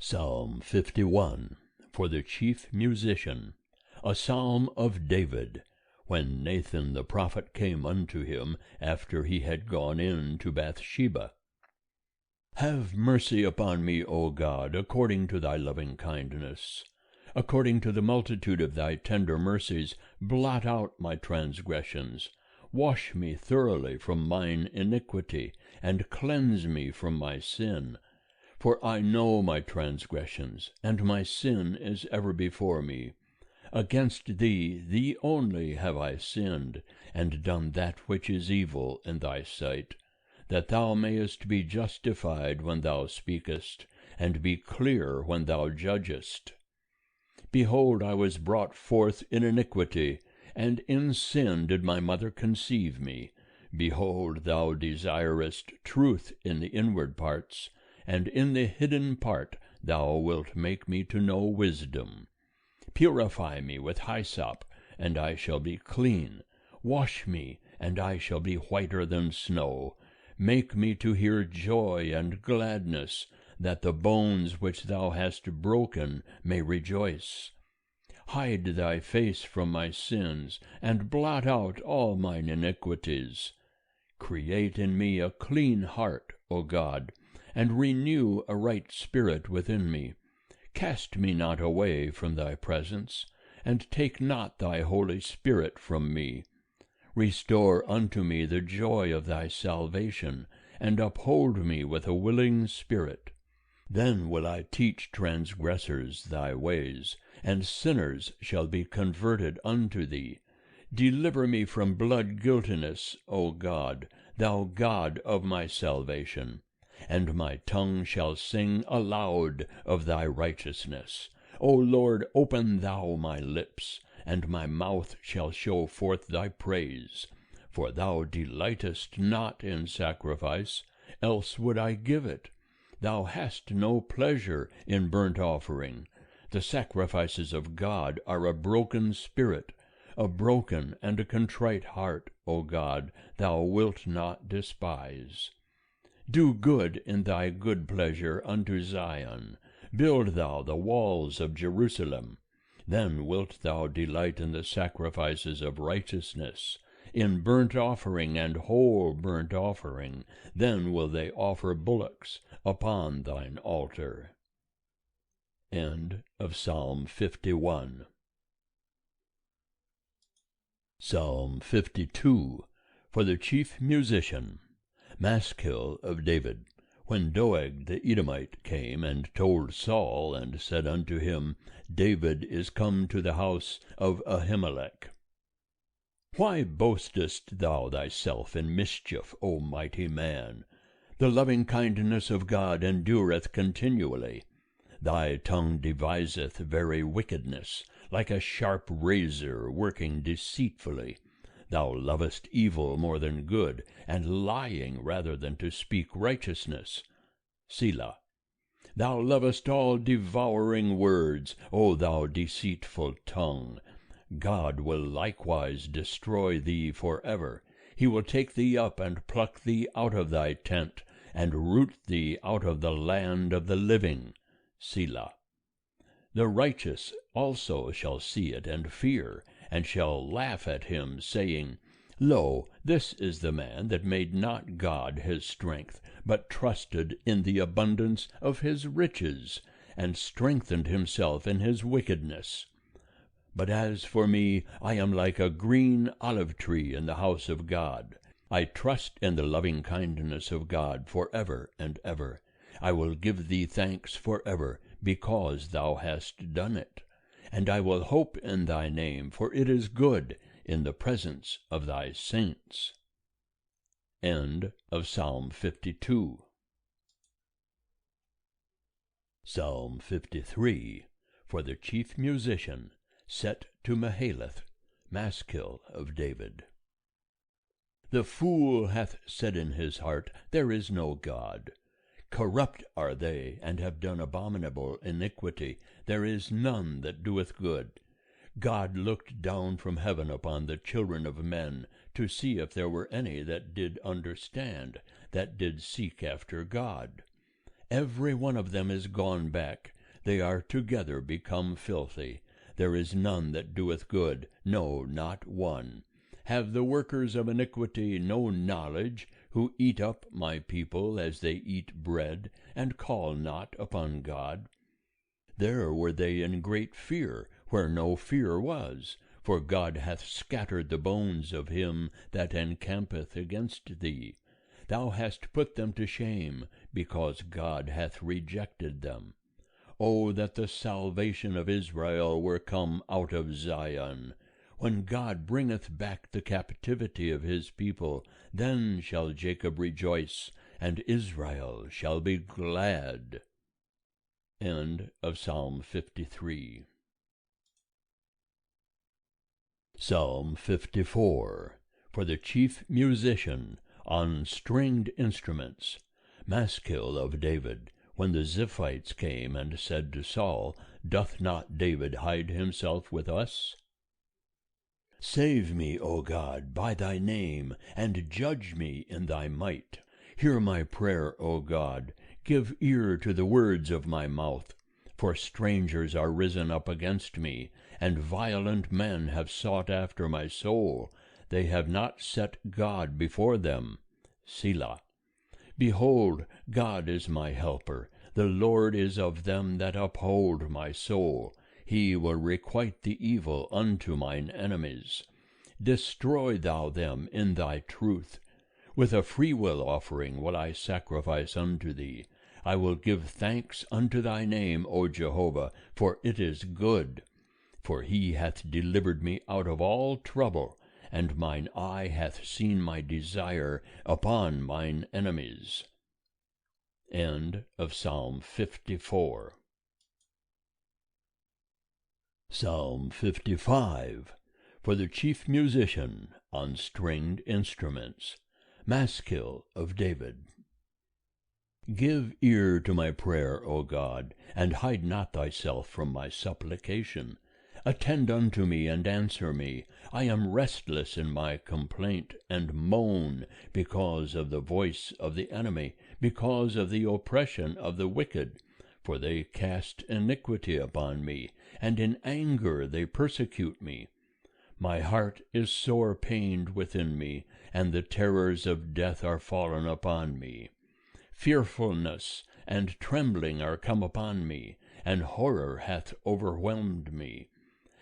Psalm 51, for the chief musician, a psalm of David, when Nathan the prophet came unto him after he had gone in to Bathsheba. Have mercy upon me, O God, according to thy loving kindness. According to the multitude of thy tender mercies, blot out my transgressions. Wash me thoroughly from mine iniquity, and cleanse me from my sin. For I know my transgressions, and my sin is ever before me. Against thee, thee only, have I sinned, and done that which is evil in thy sight, that thou mayest be justified when thou speakest, and be clear when thou judgest. Behold, I was brought forth in iniquity, and in sin did my mother conceive me. Behold, thou desirest truth in the inward parts, and in the hidden part thou wilt make me to know wisdom. Purify me with hyssop, and I shall be clean. Wash me, and I shall be whiter than snow. Make me to hear joy and gladness, that the bones which thou hast broken may rejoice. Hide thy face from my sins, and blot out all mine iniquities. Create in me a clean heart, O God, and renew a right spirit within me. Cast me not away from thy presence, and take not thy Holy Spirit from me. Restore unto me the joy of thy salvation, and uphold me with a willing spirit. Then will I teach transgressors thy ways, and sinners shall be converted unto thee. Deliver me from blood guiltiness, O God, thou God of my salvation. And my tongue shall sing aloud of thy righteousness. O Lord, open thou my lips, and my mouth shall show forth thy praise. For thou delightest not in sacrifice, else would I give it. Thou hast no pleasure in burnt offering. The sacrifices of God are a broken spirit, a broken and a contrite heart, O God, thou wilt not despise. Do good in thy good pleasure unto Zion. Build thou the walls of Jerusalem. Then wilt thou delight in the sacrifices of righteousness, in burnt offering and whole burnt offering. Then will they offer bullocks upon thine altar. End of Psalm 51. Psalm 52, for the chief musician, Maschil of David, when Doeg the Edomite came and told Saul, and said unto him, David is come to the house of Ahimelech. Why boastest thou thyself in mischief, O mighty man? The loving kindness of God endureth continually. Thy tongue deviseth very wickedness, like a sharp razor working deceitfully. Thou lovest evil more than good, and lying rather than to speak righteousness. Selah. Thou lovest all devouring words, O thou deceitful tongue. God will likewise destroy thee forever. He will take thee up and pluck thee out of thy tent, and root thee out of the land of the living. Selah. The righteous also shall see it and fear, and shall laugh at him, saying, Lo, this is the man that made not God his strength, but trusted in the abundance of his riches, and strengthened himself in his wickedness. But as for me, I am like a green olive tree in the house of God. I trust in the loving kindness of God forever and ever. I will give thee thanks forever, because thou hast done it. And I will hope in thy name, for it is good in the presence of thy saints. End of Psalm 52. Psalm 53, for the chief musician, set to Mahalath, Maschil of David. The fool hath said in his heart, There is no God. Corrupt are they, and have done abominable iniquity. There is none that doeth good. God looked down from heaven upon the children of men, to see if there were any that did understand, that did seek after God. Every one of them is gone back, they are together become filthy. There is none that doeth good, no, not one. Have the workers of iniquity no knowledge, who eat up my people as they eat bread, and call not upon God? There were they in great fear, where no fear was, for God hath scattered the bones of him that encampeth against thee. Thou hast put them to shame, because God hath rejected them. O that the salvation of Israel were come out of Zion! When God bringeth back the captivity of his people, then shall Jacob rejoice, and Israel shall be glad. End of Psalm 53. Psalm 54, for the chief musician, on stringed instruments. Maskil of David, when the Ziphites came and said to Saul, Doth not David hide himself with us? Save me, O God, by thy name, and judge me in thy might. Hear my prayer, O God, give ear to the words of my mouth. For strangers are risen up against me, and violent men have sought after my soul. They have not set God before them. Selah. Behold, God is my helper. The Lord is of them that uphold my soul. He will requite the evil unto mine enemies. Destroy thou them in thy truth. With a freewill offering will I sacrifice unto thee. I will give thanks unto thy name, O Jehovah, for it is good. For he hath delivered me out of all trouble, and mine eye hath seen my desire upon mine enemies. End of Psalm 54. Psalm 55, for the chief musician, on stringed instruments. Maskil of David. Give ear to my prayer, O God, and hide not thyself from my supplication. Attend unto me and answer me. I am restless in my complaint, and moan because of the voice of the enemy, because of the oppression of the wicked. For they cast iniquity upon me, and in anger they persecute me. My heart is sore pained within me, and the terrors of death are fallen upon me. Fearfulness and trembling are come upon me, and horror hath overwhelmed me.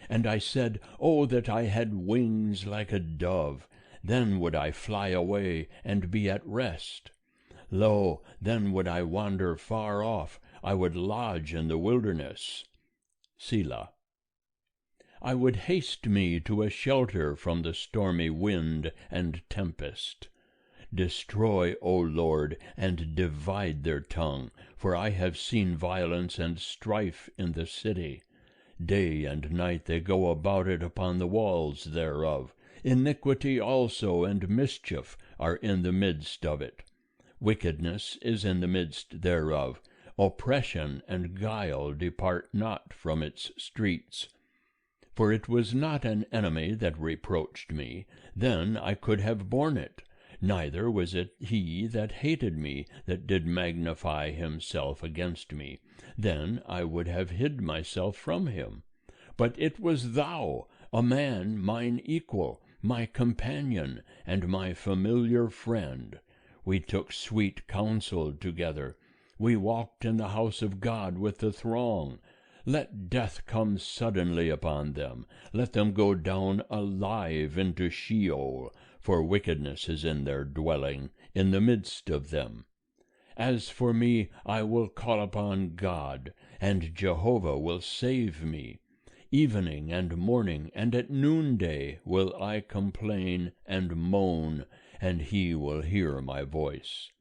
And I said, O that I had wings like a dove, then would I fly away and be at rest. Lo, then would I wander far off, I would lodge in the wilderness. Selah. I would haste me to a shelter from the stormy wind and tempest. Destroy, O Lord, and divide their tongue, for I have seen violence and strife in the city. Day and night they go about it upon the walls thereof. Iniquity also and mischief are in the midst of it. Wickedness is in the midst thereof. Oppression and guile depart not from its streets. For it was not an enemy that reproached me, then I could have borne it. Neither was it he that hated me, that did magnify himself against me. Then I would have hid myself from him. But it was thou, a man mine equal, my companion, and my familiar friend. We took sweet counsel together. We walked in the house of God with the throng. Let death come suddenly upon them. Let them go down alive into Sheol, for wickedness is in their dwelling, in the midst of them. As for me, I will call upon God, and Jehovah will save me. Evening and morning and at noonday will I complain and moan, and he will hear my voice.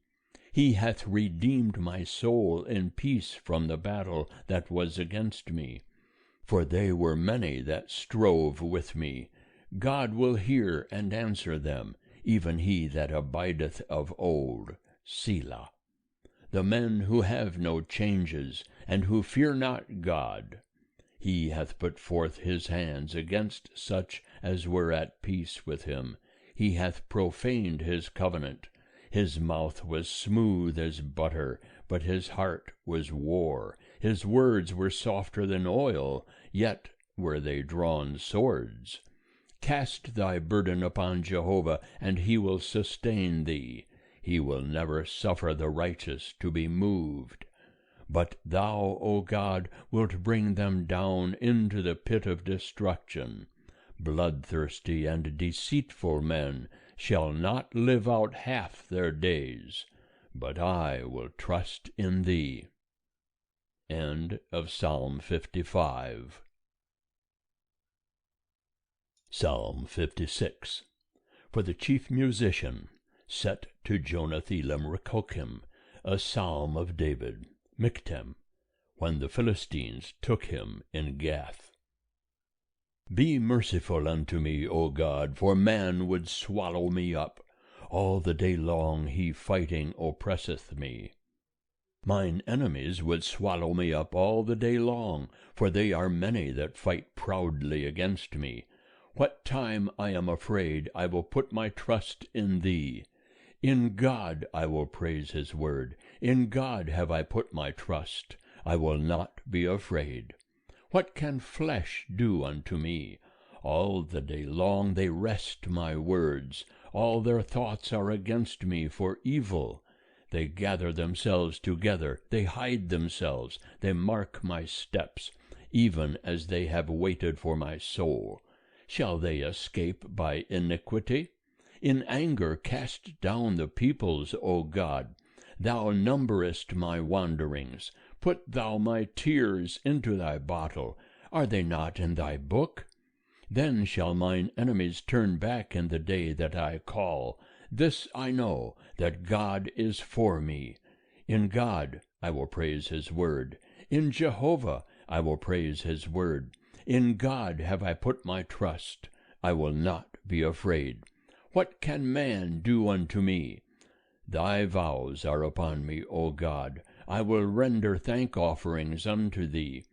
He hath redeemed my soul in peace from the battle that was against me. For they were many that strove with me. God will hear and answer them, even he that abideth of old. Selah. The men who have no changes, and who fear not God. He hath put forth his hands against such as were at peace with him. He hath profaned his covenant. His mouth was smooth as butter, but his heart was war. His words were softer than oil, yet were they drawn swords. Cast thy burden upon Jehovah, and he will sustain thee. He will never suffer the righteous to be moved. But thou, O God, wilt bring them down into the pit of destruction. Bloodthirsty and deceitful men shall not live out half their days, but I will trust in thee. End of Psalm 55. Psalm 56. For the chief musician, set to Jonathan Rechokim, a psalm of David, Michtam, when the Philistines took him in Gath. Be merciful unto me, O God, for man would swallow me up. All the day long he fighting oppresseth me. Mine enemies would swallow me up all the day long, for they are many that fight proudly against me. What time I am afraid, I will put my trust in thee. In God I will praise his word. In God have I put my trust. I will not be afraid. What can flesh do unto me? All the day long they wrest my words. All their thoughts are against me for evil. They gather themselves together, they hide themselves, they mark my steps, even as they have waited for my soul. Shall they escape by iniquity? In anger cast down the peoples, O God. Thou numberest my wanderings. Put thou my tears into thy bottle. Are they not in thy book? Then shall mine enemies turn back in the day that I call. This I know, that God is for me. In God I will praise his word. In Jehovah I will praise his word. In God have I put my trust. I will not be afraid. What can man do unto me? Thy vows are upon me, O God. I will render thank offerings unto thee.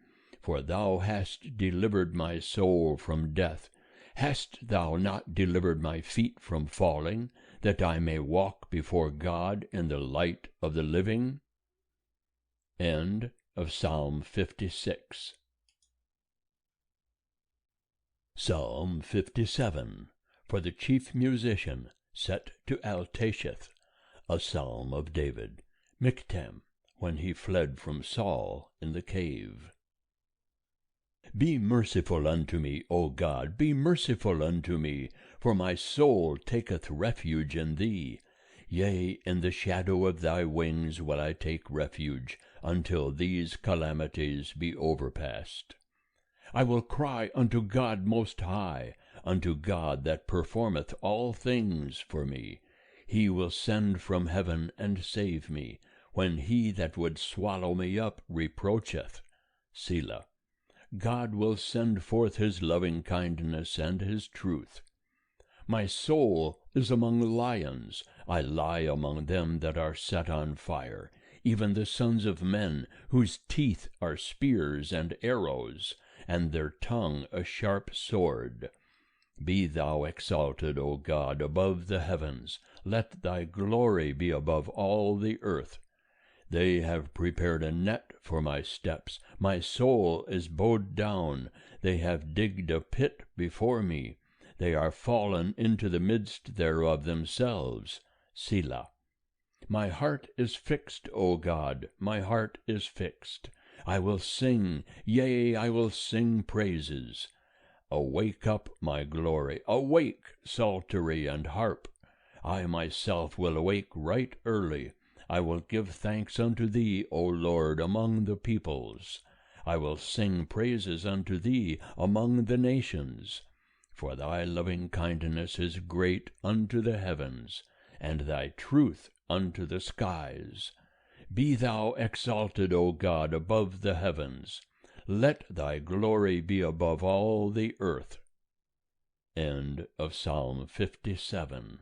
For thou hast delivered my soul from death. Hast thou not delivered my feet from falling, that I may walk before God in the light of the living? End of Psalm 56. Psalm 57. For the chief musician, set to Altasheth, a psalm of David, Michtam, when he fled from Saul in the cave. Be merciful unto me, O God, be merciful unto me, for my soul taketh refuge in thee. Yea, in the shadow of thy wings will I take refuge, until these calamities be overpast. I will cry unto God most high, unto God that performeth all things for me. He will send from heaven and save me, when he that would swallow me up reproacheth. Selah. God will send forth his loving kindness and his truth. My soul is among lions. I lie among them that are set on fire, even the sons of men, whose teeth are spears and arrows, and their tongue a sharp sword. Be thou exalted, O God, above the heavens. Let thy glory be above all the earth. They have prepared a net for my steps. My soul is bowed down. They have digged a pit before me. They are fallen into the midst thereof themselves. Selah. My heart is fixed, O God, my heart is fixed. I will sing, yea, I will sing praises. Awake up, my glory, awake, psaltery and harp. I myself will awake right early. I will give thanks unto thee, O Lord, among the peoples. I will sing praises unto thee among the nations. For thy loving kindness is great unto the heavens, and thy truth unto the skies. Be thou exalted, O God, above the heavens. Let thy glory be above all the earth. End of Psalm 57.